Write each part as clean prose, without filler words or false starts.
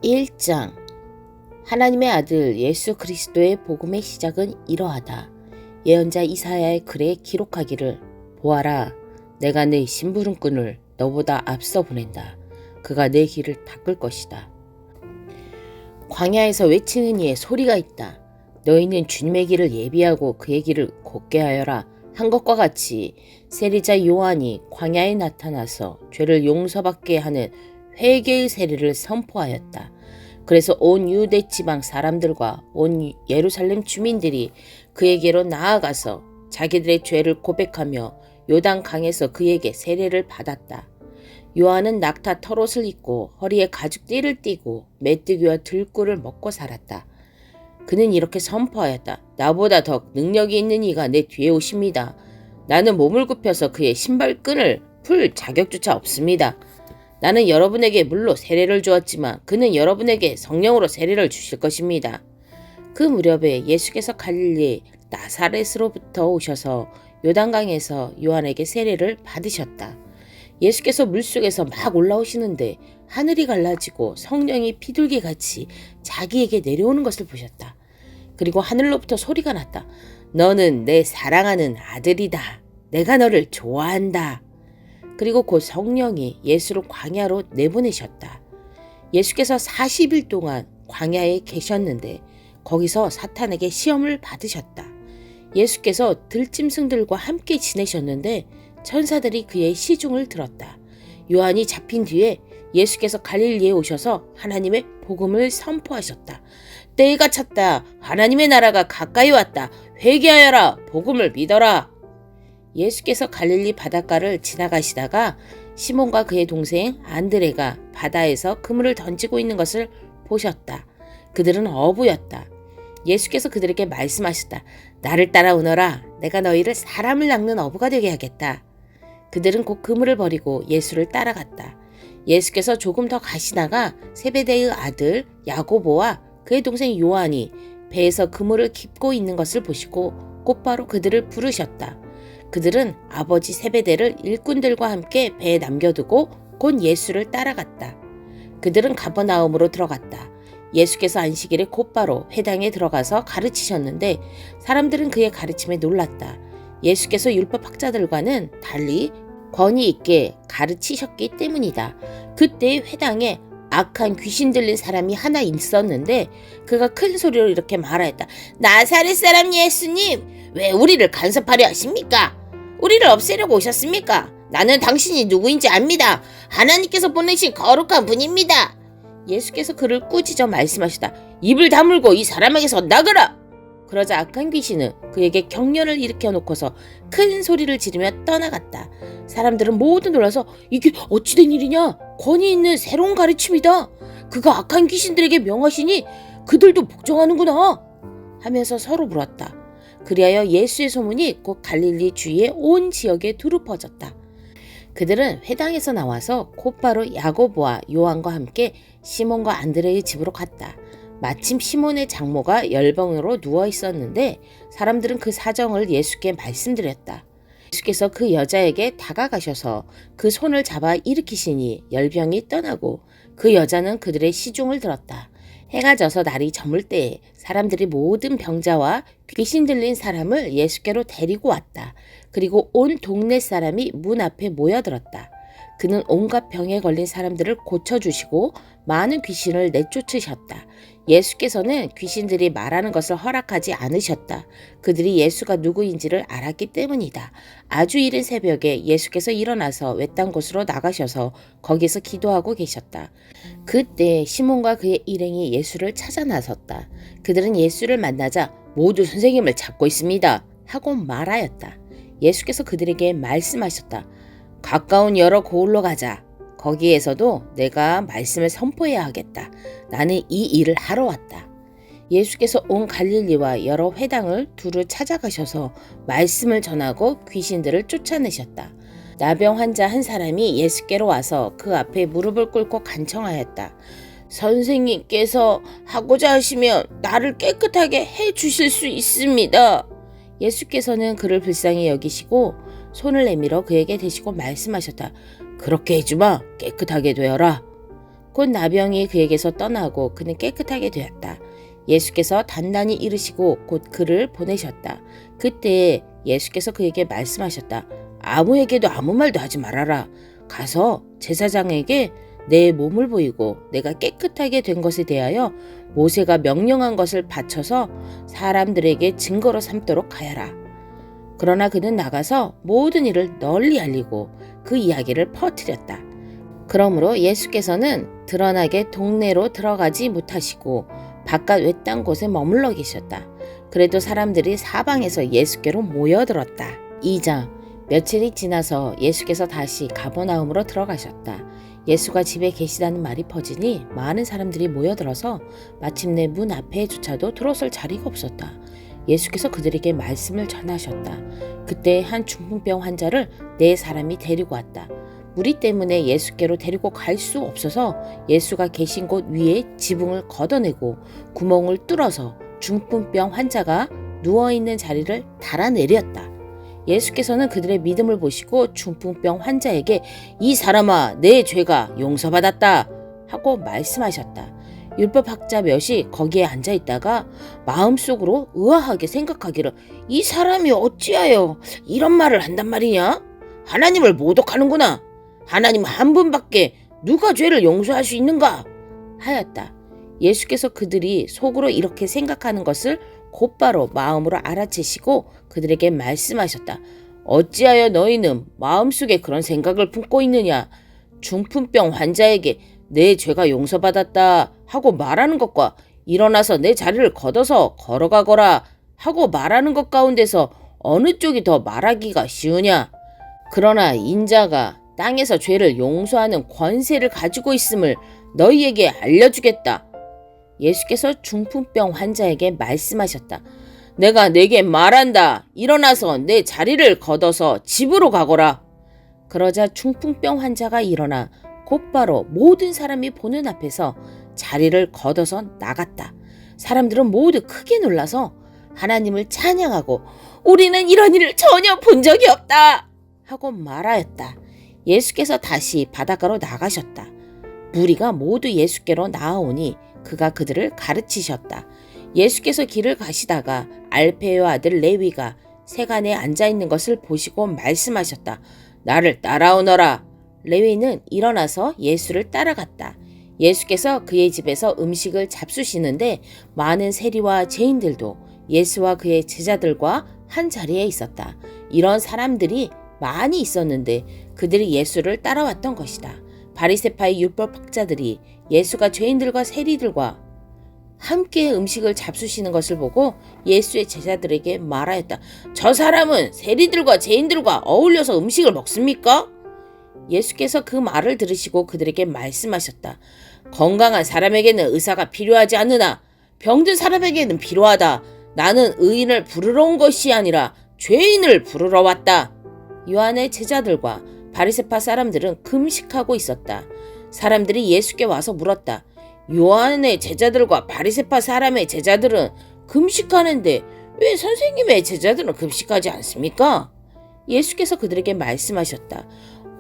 1장 하나님의 아들 예수 그리스도의 복음의 시작은 이러하다. 예언자 이사야의 글에 기록하기를 보아라, 내가 내 심부름꾼을 너보다 앞서 보낸다. 그가 내 길을 닦을 것이다. 광야에서 외치는 이의 소리가 있다. 너희는 주님의 길을 예비하고 그의 길을 곧게 하여라 한 것과 같이 세리자 요한이 광야에 나타나서 죄를 용서받게 하는 회개의 세례를 선포하였다. 그래서 온 유대 지방 사람들과 온 예루살렘 주민들이 그에게로 나아가서 자기들의 죄를 고백하며 요단 강에서 그에게 세례를 받았다. 요한은 낙타 털옷을 입고 허리에 가죽띠를 띠고 메뚜기와 들꿀을 먹고 살았다. 그는 이렇게 선포하였다. 나보다 더 능력이 있는 이가 내 뒤에 오십니다. 나는 몸을 굽혀서 그의 신발끈을 풀 자격조차 없습니다. 나는 여러분에게 물로 세례를 주었지만 그는 여러분에게 성령으로 세례를 주실 것입니다. 그 무렵에 예수께서 갈릴리 나사렛으로부터 오셔서 요단강에서 요한에게 세례를 받으셨다. 예수께서 물속에서 막 올라오시는데 하늘이 갈라지고 성령이 비둘기같이 자기에게 내려오는 것을 보셨다. 그리고 하늘로부터 소리가 났다. 너는 내 사랑하는 아들이다. 내가 너를 좋아한다. 그리고 곧 성령이 예수를 광야로 내보내셨다. 예수께서 40일 동안 광야에 계셨는데 거기서 사탄에게 시험을 받으셨다. 예수께서 들짐승들과 함께 지내셨는데 천사들이 그의 시중을 들었다. 요한이 잡힌 뒤에 예수께서 갈릴리에 오셔서 하나님의 복음을 선포하셨다. 때가 찼다. 하나님의 나라가 가까이 왔다. 회개하여라. 복음을 믿어라. 예수께서 갈릴리 바닷가를 지나가시다가 시몬과 그의 동생 안드레가 바다에서 그물을 던지고 있는 것을 보셨다. 그들은 어부였다. 예수께서 그들에게 말씀하셨다. 나를 따라오너라. 내가 너희를 사람을 낚는 어부가 되게 하겠다. 그들은 곧 그물을 버리고 예수를 따라갔다. 예수께서 조금 더 가시다가 세베대의 아들 야고보와 그의 동생 요한이 배에서 그물을 깁고 있는 것을 보시고 곧바로 그들을 부르셨다. 그들은 아버지 세베대를 일꾼들과 함께 배에 남겨두고 곧 예수를 따라갔다. 그들은 가버나움으로 들어갔다. 예수께서 안식일에 곧바로 회당에 들어가서 가르치셨는데 사람들은 그의 가르침에 놀랐다. 예수께서 율법학자들과는 달리 권위 있게 가르치셨기 때문이다. 그때 회당에 악한 귀신 들린 사람이 하나 있었는데 그가 큰 소리로 이렇게 말하였다. 나사렛 사람 예수님, 왜 우리를 간섭하려 하십니까? 우리를 없애려고 오셨습니까? 나는 당신이 누구인지 압니다. 하나님께서 보내신 거룩한 분입니다. 예수께서 그를 꾸짖어 말씀하시다. 입을 다물고 이 사람에게서 나가라. 그러자 악한 귀신은 그에게 경련을 일으켜 놓고서 큰 소리를 지르며 떠나갔다. 사람들은 모두 놀라서 이게 어찌된 일이냐? 권위 있는 새로운 가르침이다. 그가 악한 귀신들에게 명하시니 그들도 복종하는구나 하면서 서로 물었다. 그리하여 예수의 소문이 곧 갈릴리 주위의 온 지역에 두루 퍼졌다. 그들은 회당에서 나와서 곧바로 야고보와 요한과 함께 시몬과 안드레의 집으로 갔다. 마침 시몬의 장모가 열병으로 누워 있었는데 사람들은 그 사정을 예수께 말씀드렸다. 예수께서 그 여자에게 다가가셔서 그 손을 잡아 일으키시니 열병이 떠나고 그 여자는 그들의 시중을 들었다. 해가 져서 날이 저물 때에 사람들이 모든 병자와 귀신 들린 사람을 예수께로 데리고 왔다. 그리고 온 동네 사람이 문 앞에 모여들었다. 그는 온갖 병에 걸린 사람들을 고쳐주시고 많은 귀신을 내쫓으셨다. 예수께서는 귀신들이 말하는 것을 허락하지 않으셨다. 그들이 예수가 누구인지를 알았기 때문이다. 아주 이른 새벽에 예수께서 일어나서 외딴 곳으로 나가셔서 거기서 기도하고 계셨다. 그때 시몬과 그의 일행이 예수를 찾아 나섰다. 그들은 예수를 만나자 모두 선생님을 찾고 있습니다 하고 말하였다. 예수께서 그들에게 말씀하셨다. 가까운 여러 고을로 가자. 거기에서도 내가 말씀을 선포해야 하겠다. 나는 이 일을 하러 왔다. 예수께서 온 갈릴리와 여러 회당을 두루 찾아가셔서 말씀을 전하고 귀신들을 쫓아내셨다. 나병 환자 한 사람이 예수께로 와서 그 앞에 무릎을 꿇고 간청하였다. 선생님께서 하고자 하시면 나를 깨끗하게 해주실 수 있습니다. 예수께서는 그를 불쌍히 여기시고 손을 내밀어 그에게 대시고 말씀하셨다. 그렇게 해주마. 깨끗하게 되어라. 곧 나병이 그에게서 떠나고 그는 깨끗하게 되었다. 예수께서 단단히 이르시고 곧 그를 보내셨다. 그때 예수께서 그에게 말씀하셨다. 아무에게도 아무 말도 하지 말아라. 가서 제사장에게 내 몸을 보이고 내가 깨끗하게 된 것에 대하여 모세가 명령한 것을 바쳐서 사람들에게 증거로 삼도록 하여라. 그러나 그는 나가서 모든 일을 널리 알리고 그 이야기를 퍼뜨렸다. 그러므로 예수께서는 드러나게 동네로 들어가지 못하시고 바깥 외딴 곳에 머물러 계셨다. 그래도 사람들이 사방에서 예수께로 모여들었다. 2장 며칠이 지나서 예수께서 다시 가버나움으로 들어가셨다. 예수가 집에 계시다는 말이 퍼지니 많은 사람들이 모여들어서 마침내 문 앞에조차도 들어설 자리가 없었다. 예수께서 그들에게 말씀을 전하셨다. 그때 한 중풍병 환자를 4사람이 데리고 왔다. 무리 때문에 예수께로 데리고 갈 수 없어서 예수가 계신 곳 위에 지붕을 걷어내고 구멍을 뚫어서 중풍병 환자가 누워있는 자리를 달아내렸다. 예수께서는 그들의 믿음을 보시고 중풍병 환자에게 이 사람아 내 죄가 용서받았다 하고 말씀하셨다. 율법학자 몇이 거기에 앉아있다가 마음속으로 의아하게 생각하기를 이 사람이 어찌하여 이런 말을 한단 말이냐? 하나님을 모독하는구나. 하나님 한 분밖에 누가 죄를 용서할 수 있는가? 하였다. 예수께서 그들이 속으로 이렇게 생각하는 것을 곧바로 마음으로 알아채시고 그들에게 말씀하셨다. 어찌하여 너희는 마음속에 그런 생각을 품고 있느냐? 중풍병 환자에게 내 죄가 용서받았다 하고 말하는 것과 일어나서 내 자리를 걷어서 걸어가거라 하고 말하는 것 가운데서 어느 쪽이 더 말하기가 쉬우냐? 그러나 인자가 땅에서 죄를 용서하는 권세를 가지고 있음을 너희에게 알려주겠다. 예수께서 중풍병 환자에게 말씀하셨다. 내가 네게 말한다. 일어나서 내 자리를 걷어서 집으로 가거라. 그러자 중풍병 환자가 일어나 곧바로 모든 사람이 보는 앞에서 자리를 걷어서 나갔다. 사람들은 모두 크게 놀라서 하나님을 찬양하고 우리는 이런 일을 전혀 본 적이 없다 하고 말하였다. 예수께서 다시 바닷가로 나가셨다. 무리가 모두 예수께로 나아오니 그가 그들을 가르치셨다. 예수께서 길을 가시다가 알페의 아들 레위가 세간에 앉아있는 것을 보시고 말씀하셨다. 나를 따라오너라. 레위는 일어나서 예수를 따라갔다. 예수께서 그의 집에서 음식을 잡수시는데 많은 세리와 죄인들도 예수와 그의 제자들과 한 자리에 있었다. 이런 사람들이 많이 있었는데 그들이 예수를 따라왔던 것이다. 바리새파의 율법학자들이 예수가 죄인들과 세리들과 함께 음식을 잡수시는 것을 보고 예수의 제자들에게 말하였다. 저 사람은 세리들과 죄인들과 어울려서 음식을 먹습니까? 예수께서 그 말을 들으시고 그들에게 말씀하셨다. 건강한 사람에게는 의사가 필요하지 않으나 병든 사람에게는 필요하다. 나는 의인을 부르러 온 것이 아니라 죄인을 부르러 왔다. 요한의 제자들과 바리새파 사람들은 금식하고 있었다. 사람들이 예수께 와서 물었다. 요한의 제자들과 바리새파 사람의 제자들은 금식하는데 왜 선생님의 제자들은 금식하지 않습니까? 예수께서 그들에게 말씀하셨다.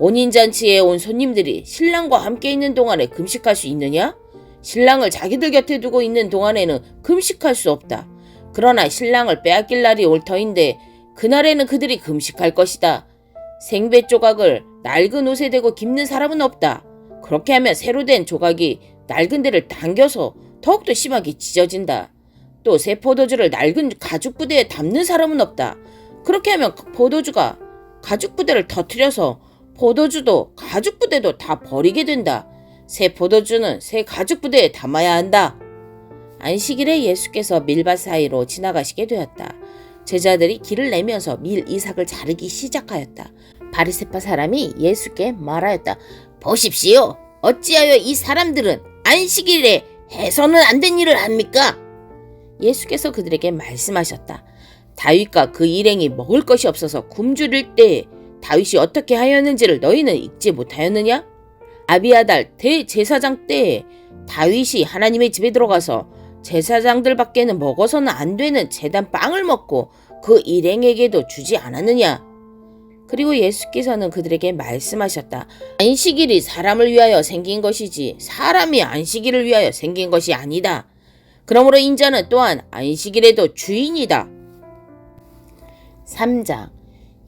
혼인잔치에 온 손님들이 신랑과 함께 있는 동안에 금식할 수 있느냐? 신랑을 자기들 곁에 두고 있는 동안에는 금식할 수 없다. 그러나 신랑을 빼앗길 날이 올 터인데 그날에는 그들이 금식할 것이다. 생배 조각을 낡은 옷에 대고 깁는 사람은 없다. 그렇게 하면 새로 된 조각이 낡은 데를 당겨서 더욱더 심하게 찢어진다. 또 새 포도주를 낡은 가죽 부대에 담는 사람은 없다. 그렇게 하면 포도주가 가죽 부대를 터뜨려서 포도주도 가죽 부대도 다 버리게 된다. 새 포도주는 새 가죽 부대에 담아야 한다. 안식일에 예수께서 밀밭 사이로 지나가시게 되었다. 제자들이 길을 내면서 밀 이삭을 자르기 시작하였다. 바리새파 사람이 예수께 말하였다. 보십시오. 어찌하여 이 사람들은 안식일에 해서는 안 된 일을 합니까? 예수께서 그들에게 말씀하셨다. 다윗과 그 일행이 먹을 것이 없어서 굶주릴 때에 다윗이 어떻게 하였는지를 너희는 읽지 못하였느냐? 아비아달 대제사장 때에 다윗이 하나님의 집에 들어가서 제사장들밖에는 먹어서는 안 되는 제단 빵을 먹고 그 일행에게도 주지 않았느냐? 그리고 예수께서는 그들에게 말씀하셨다. 안식일이 사람을 위하여 생긴 것이지 사람이 안식일을 위하여 생긴 것이 아니다. 그러므로 인자는 또한 안식일에도 주인이다. 3장.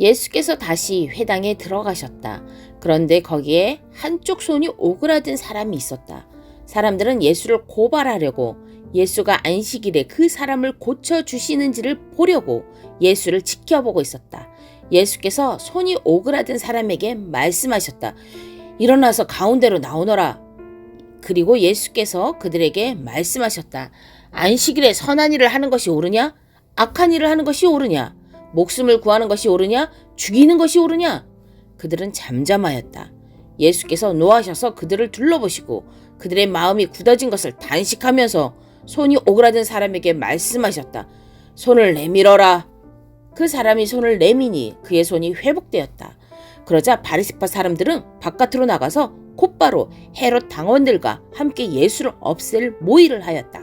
예수께서 다시 회당에 들어가셨다. 그런데 거기에 한쪽 손이 오그라든 사람이 있었다. 사람들은 예수를 고발하려고 예수가 안식일에 그 사람을 고쳐주시는지를 보려고 예수를 지켜보고 있었다. 예수께서 손이 오그라든 사람에게 말씀하셨다. 일어나서 가운데로 나오너라. 그리고 예수께서 그들에게 말씀하셨다. 안식일에 선한 일을 하는 것이 옳으냐? 악한 일을 하는 것이 옳으냐? 목숨을 구하는 것이 옳으냐? 죽이는 것이 옳으냐? 그들은 잠잠하였다. 예수께서 노하셔서 그들을 둘러보시고 그들의 마음이 굳어진 것을 단식하면서 손이 오그라든 사람에게 말씀하셨다. 손을 내밀어라. 그 사람이 손을 내미니 그의 손이 회복되었다. 그러자 바리새파 사람들은 바깥으로 나가서 곧바로 헤롯 당원들과 함께 예수를 없앨 모의를 하였다.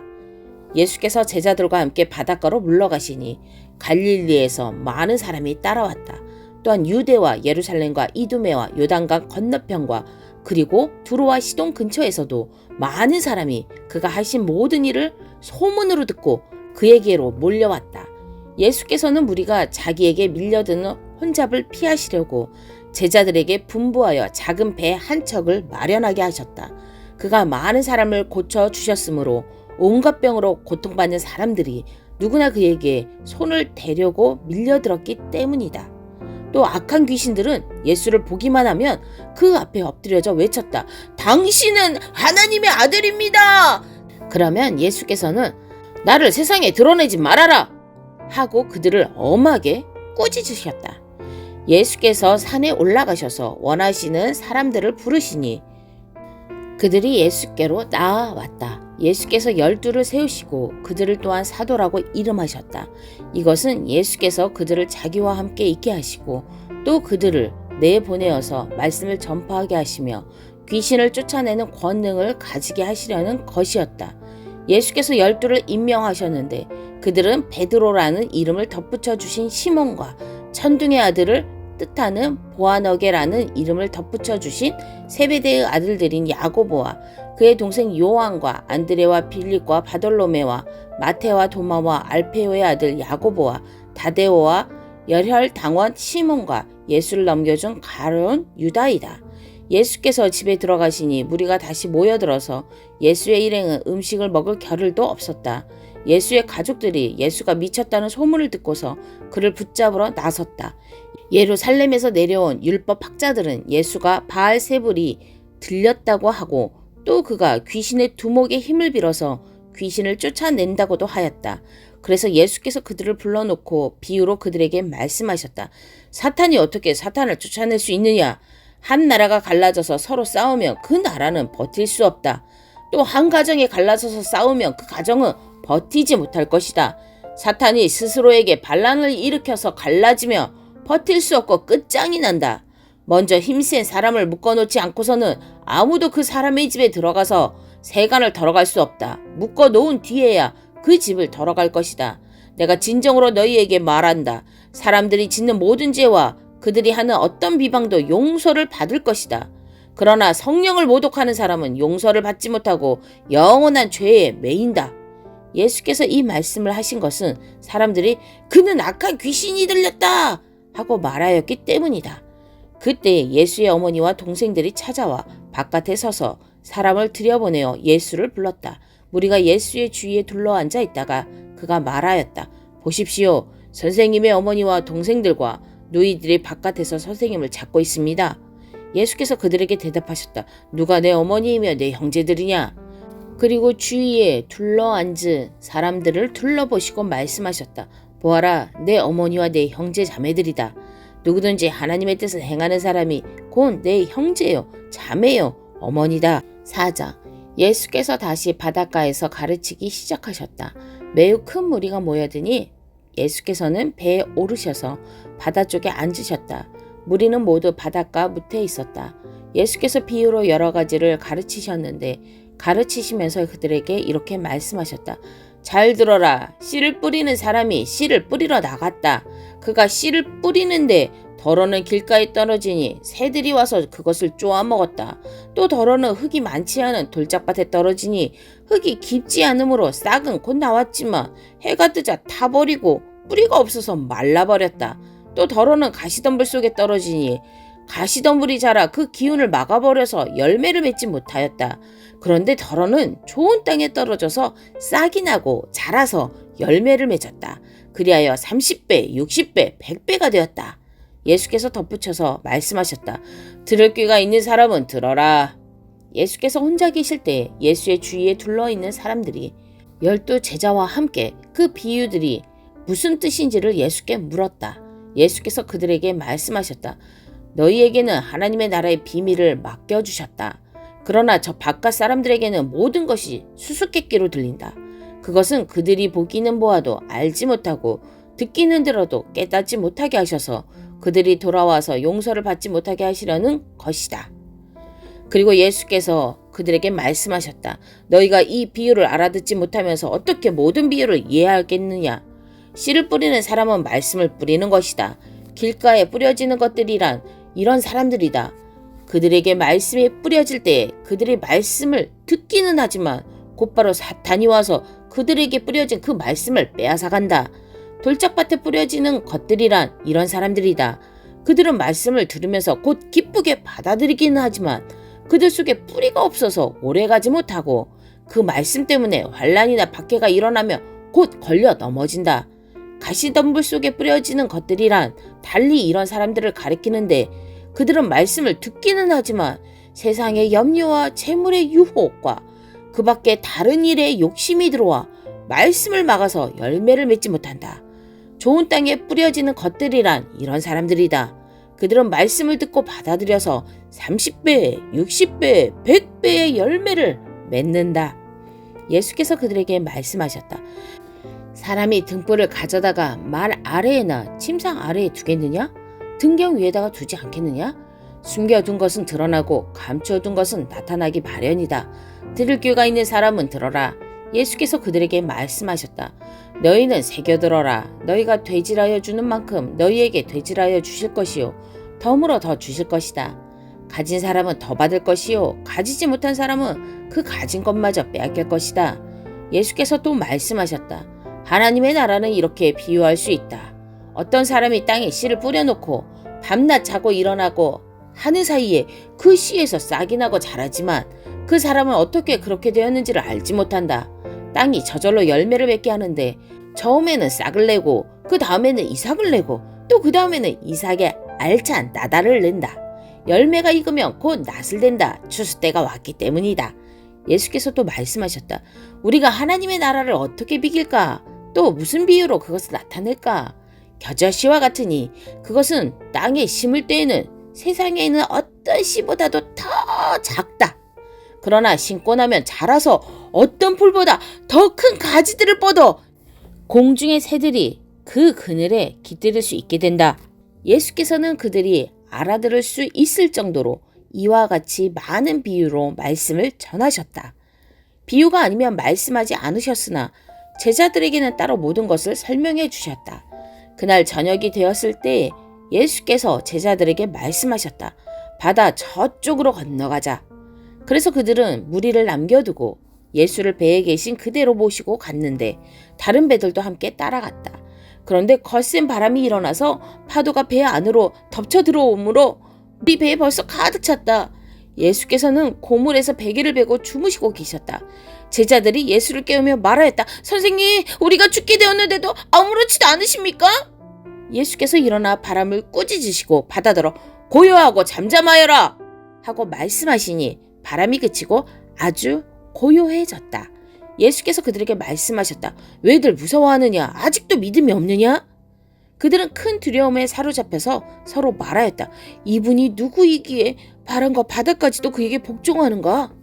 예수께서 제자들과 함께 바닷가로 물러가시니 갈릴리에서 많은 사람이 따라왔다. 또한 유대와 예루살렘과 이두메와 요단강 건너편과 그리고 두로와 시돈 근처에서도 많은 사람이 그가 하신 모든 일을 소문으로 듣고 그에게로 몰려왔다. 예수께서는 무리가 자기에게 밀려드는 혼잡을 피하시려고 제자들에게 분부하여 작은 배 한 척을 마련하게 하셨다. 그가 많은 사람을 고쳐주셨으므로 온갖 병으로 고통받는 사람들이 누구나 그에게 손을 대려고 밀려들었기 때문이다. 또 악한 귀신들은 예수를 보기만 하면 그 앞에 엎드려져 외쳤다. 당신은 하나님의 아들입니다. 그러면 예수께서는 나를 세상에 드러내지 말아라 하고 그들을 엄하게 꾸짖으셨다. 예수께서 산에 올라가셔서 원하시는 사람들을 부르시니 그들이 예수께로 나아왔다. 예수께서 12를 세우시고 그들을 또한 사도라고 이름하셨다. 이것은 예수께서 그들을 자기와 함께 있게 하시고 또 그들을 내보내어서 말씀을 전파하게 하시며 귀신을 쫓아내는 권능을 가지게 하시려는 것이었다. 예수께서 12를 임명하셨는데 그들은 베드로라는 이름을 덧붙여 주신 시몬과 천둥의 아들을 뜻하는 보아너게라는 이름을 덧붙여 주신 세베대의 아들들인 야고보와 그의 동생 요한과 안드레와 빌립과 바돌로메와 마테와 도마와 알페오의 아들 야고보와 다데오와 열혈당원 시몬과 예수를 넘겨준 가룟 유다이다. 예수께서 집에 들어가시니 무리가 다시 모여들어서 예수의 일행은 음식을 먹을 겨를도 없었다. 예수의 가족들이 예수가 미쳤다는 소문을 듣고서 그를 붙잡으러 나섰다. 예루살렘에서 내려온 율법 학자들은 예수가 바알세불이 들렸다고 하고 또 그가 귀신의 두목의 힘을 빌어서 귀신을 쫓아낸다고도 하였다. 그래서 예수께서 그들을 불러놓고 비유로 그들에게 말씀하셨다. 사탄이 어떻게 사탄을 쫓아낼 수 있느냐? 한 나라가 갈라져서 서로 싸우면 그 나라는 버틸 수 없다. 또 한 가정이 갈라져서 싸우면 그 가정은 버티지 못할 것이다. 사탄이 스스로에게 반란을 일으켜서 갈라지며 버틸 수 없고 끝장이 난다. 먼저 힘센 사람을 묶어놓지 않고서는 아무도 그 사람의 집에 들어가서 세간을 덜어갈 수 없다. 묶어놓은 뒤에야 그 집을 덜어갈 것이다. 내가 진정으로 너희에게 말한다. 사람들이 짓는 모든 죄와 그들이 하는 어떤 비방도 용서를 받을 것이다. 그러나 성령을 모독하는 사람은 용서를 받지 못하고 영원한 죄에 매인다. 예수께서 이 말씀을 하신 것은 사람들이 그는 악한 귀신이 들렸다 하고 말하였기 때문이다. 그때 예수의 어머니와 동생들이 찾아와 바깥에 서서 사람을 들여보내어 예수를 불렀다. 무리가 예수의 주위에 둘러앉아 있다가 그가 말하였다. 보십시오. 선생님의 어머니와 동생들과 누이들이 바깥에서 선생님을 찾고 있습니다. 예수께서 그들에게 대답하셨다. 누가 내 어머니이며 내 형제들이냐? 그리고 주위에 둘러앉은 사람들을 둘러보시고 말씀하셨다. 보아라, 내 어머니와 내 형제 자매들이다. 누구든지 하나님의 뜻을 행하는 사람이 곧 내 형제요, 자매요, 어머니다. 4장. 예수께서 다시 바닷가에서 가르치기 시작하셨다. 매우 큰 무리가 모여드니 예수께서는 배에 오르셔서 바다 쪽에 앉으셨다. 무리는 모두 바닷가 무태에 있었다. 예수께서 비유로 여러 가지를 가르치셨는데 가르치시면서 그들에게 이렇게 말씀하셨다. 잘 들어라. 씨를 뿌리는 사람이 씨를 뿌리러 나갔다. 그가 씨를 뿌리는데 더러는 길가에 떨어지니 새들이 와서 그것을 쪼아 먹었다. 또 더러는 흙이 많지 않은 돌짝밭에 떨어지니 흙이 깊지 않으므로 싹은 곧 나왔지만 해가 뜨자 타버리고 뿌리가 없어서 말라버렸다. 또 더러는 가시덤불 속에 떨어지니 가시덤불이 자라 그 기운을 막아버려서 열매를 맺지 못하였다. 그런데 더러는 좋은 땅에 떨어져서 싹이 나고 자라서 열매를 맺었다. 그리하여 30배, 60배, 100배가 되었다. 예수께서 덧붙여서 말씀하셨다. 들을 귀가 있는 사람은 들어라. 예수께서 혼자 계실 때 예수의 주위에 둘러있는 사람들이 12 제자와 함께 그 비유들이 무슨 뜻인지를 예수께 물었다. 예수께서 그들에게 말씀하셨다. 너희에게는 하나님의 나라의 비밀을 맡겨주셨다. 그러나 저 바깥 사람들에게는 모든 것이 수수께끼로 들린다. 그것은 그들이 보기는 보아도 알지 못하고 듣기는 들어도 깨닫지 못하게 하셔서 그들이 돌아와서 용서를 받지 못하게 하시려는 것이다. 그리고 예수께서 그들에게 말씀하셨다. 너희가 이 비유를 알아듣지 못하면서 어떻게 모든 비유를 이해하겠느냐. 씨를 뿌리는 사람은 말씀을 뿌리는 것이다. 길가에 뿌려지는 것들이란 이런 사람들이다. 그들에게 말씀이 뿌려질 때에 그들이 말씀을 듣기는 하지만 곧바로 사탄이 와서 그들에게 뿌려진 그 말씀을 빼앗아간다. 돌짝밭에 뿌려지는 것들이란 이런 사람들이다. 그들은 말씀을 들으면서 곧 기쁘게 받아들이기는 하지만 그들 속에 뿌리가 없어서 오래가지 못하고 그 말씀 때문에 환난이나 박해가 일어나면 곧 걸려 넘어진다. 가시덤불 속에 뿌려지는 것들이란 달리 이런 사람들을 가리키는데 그들은 말씀을 듣기는 하지만 세상의 염려와 재물의 유혹과 그 밖에 다른 일에 욕심이 들어와 말씀을 막아서 열매를 맺지 못한다. 좋은 땅에 뿌려지는 것들이란 이런 사람들이다. 그들은 말씀을 듣고 받아들여서 30배, 60배, 100배의 열매를 맺는다. 예수께서 그들에게 말씀하셨다. 사람이 등불을 가져다가 말 아래에나 침상 아래에 두겠느냐? 등경 위에다가 두지 않겠느냐? 숨겨둔 것은 드러나고 감춰둔 것은 나타나기 마련이다. 들을 귀가 있는 사람은 들어라. 예수께서 그들에게 말씀하셨다. 너희는 새겨들어라. 너희가 되질하여 주는 만큼 너희에게 되질하여 주실 것이요 덤으로 더 주실 것이다. 가진 사람은 더 받을 것이요 가지지 못한 사람은 그 가진 것마저 빼앗길 것이다. 예수께서 또 말씀하셨다. 하나님의 나라는 이렇게 비유할 수 있다. 어떤 사람이 땅에 씨를 뿌려놓고 밤낮 자고 일어나고 하는 사이에 그 씨에서 싹이 나고 자라지만 그 사람은 어떻게 그렇게 되었는지를 알지 못한다. 땅이 저절로 열매를 맺게 하는데 처음에는 싹을 내고 그 다음에는 이삭을 내고 또 그 다음에는 이삭에 알찬 나달을 낸다. 열매가 익으면 곧 낫을 댄다. 추수 때가 왔기 때문이다. 예수께서 또 말씀하셨다. 우리가 하나님의 나라를 어떻게 비길까? 또 무슨 비유로 그것을 나타낼까? 겨자씨와 같으니 그것은 땅에 심을 때에는 세상에 있는 어떤 씨보다도 더 작다. 그러나 심고 나면 자라서 어떤 풀보다 더 큰 가지들을 뻗어 공중의 새들이 그 그늘에 깃들일 수 있게 된다. 예수께서는 그들이 알아들을 수 있을 정도로 이와 같이 많은 비유로 말씀을 전하셨다. 비유가 아니면 말씀하지 않으셨으나 제자들에게는 따로 모든 것을 설명해 주셨다. 그날 저녁이 되었을 때 예수께서 제자들에게 말씀하셨다. 바다 저쪽으로 건너가자. 그래서 그들은 무리를 남겨두고 예수를 배에 계신 그대로 모시고 갔는데 다른 배들도 함께 따라갔다. 그런데 거센 바람이 일어나서 파도가 배 안으로 덮쳐 들어오므로 우리 배에 벌써 가득 찼다. 예수께서는 고물에서 베개를 베고 주무시고 계셨다. 제자들이 예수를 깨우며 말하였다. 선생님, 우리가 죽게 되었는데도 아무렇지도 않으십니까? 예수께서 일어나 바람을 꾸짖으시고 바다더러 고요하고 잠잠하여라 하고 말씀하시니 바람이 그치고 아주 고요해졌다. 예수께서 그들에게 말씀하셨다. 왜들 무서워하느냐? 아직도 믿음이 없느냐? 그들은 큰 두려움에 사로잡혀서 서로 말하였다. 이분이 누구이기에 바람과 바다까지도 그에게 복종하는가?